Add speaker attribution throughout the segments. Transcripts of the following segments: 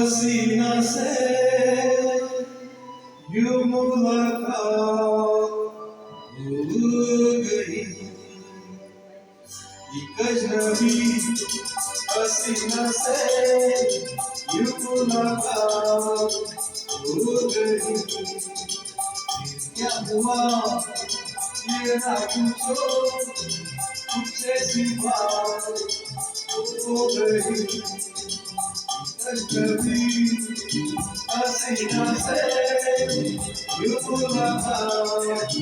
Speaker 1: हसीना से यूं मुलाकात हो गई। एक अजनबी हसीना से यूं मुलाकात हो गई। क्या हुआ ये ना पूछो, तुझसे सिवा हो गई। अजनबी हसीना से यूं मुलाकात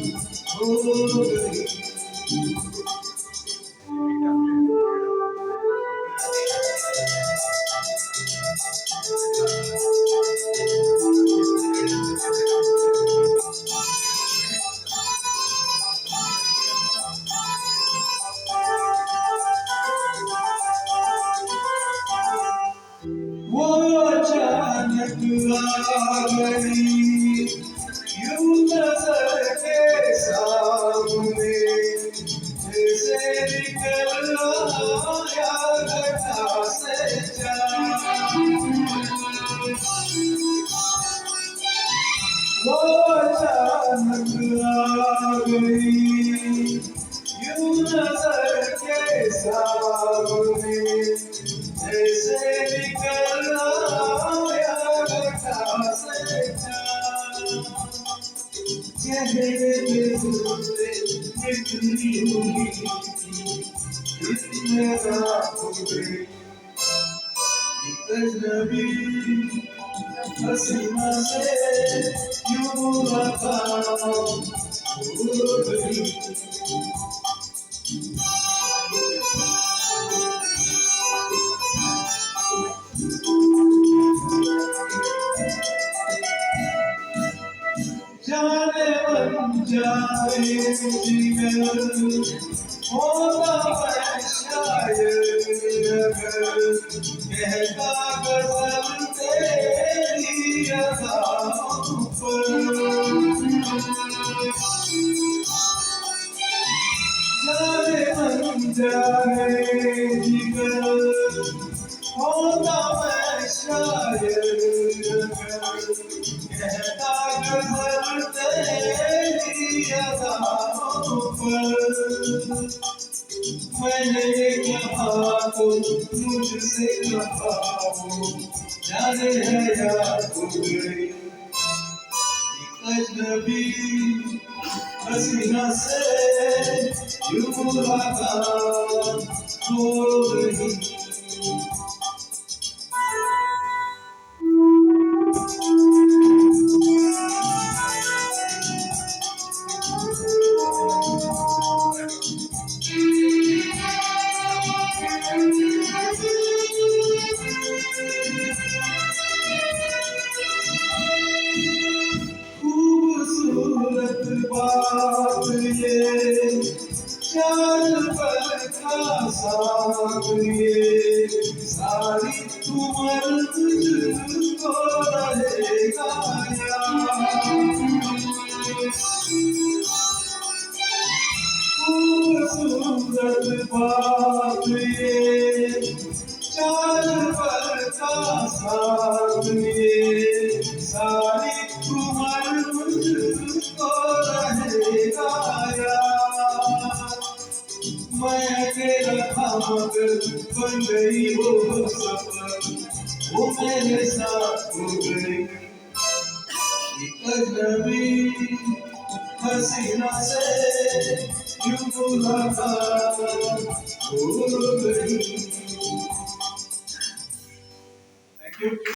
Speaker 1: हो गई। वो अचानक आ गई यूं नजर के सामने, जैसे निकल आया घटा से चाँद। वो अचानक आ गई यूं नजर के सामने, जैसे निकल आया घटा से चाँद। चेहरे पे तुझसे निकली हुई इतने रात हो गई। एक अजनबी हसीना से यूं मुलाकात हो गई। जाने मन जाए जिगर होता मैं शायर अगर, कहता गजल तेरी अदाओं पर। जाने मन जाए जिगर होता मैं शायर अगर, कहता गजल तेरी अदाओं पर। मैंने कहा तो मुझसे कहा वो जाने है याद हो गई। एक अजनबी हसीना से यूं मुलाकात हो गई। खूबसूरत बात ये चाँद पर का साथ ये, सारी उम्र तुझको रहेगा याद। खूबसूरत बात ये चाँद पर का साथ ये, सारी उम्र मुझको रहेगा याद। मैं अकेला था मगर बन गई वो सफर, वो मेरे साथ हो गई। एक अजनबी हसीना से यूं मुलाकात हो गई। Thank you.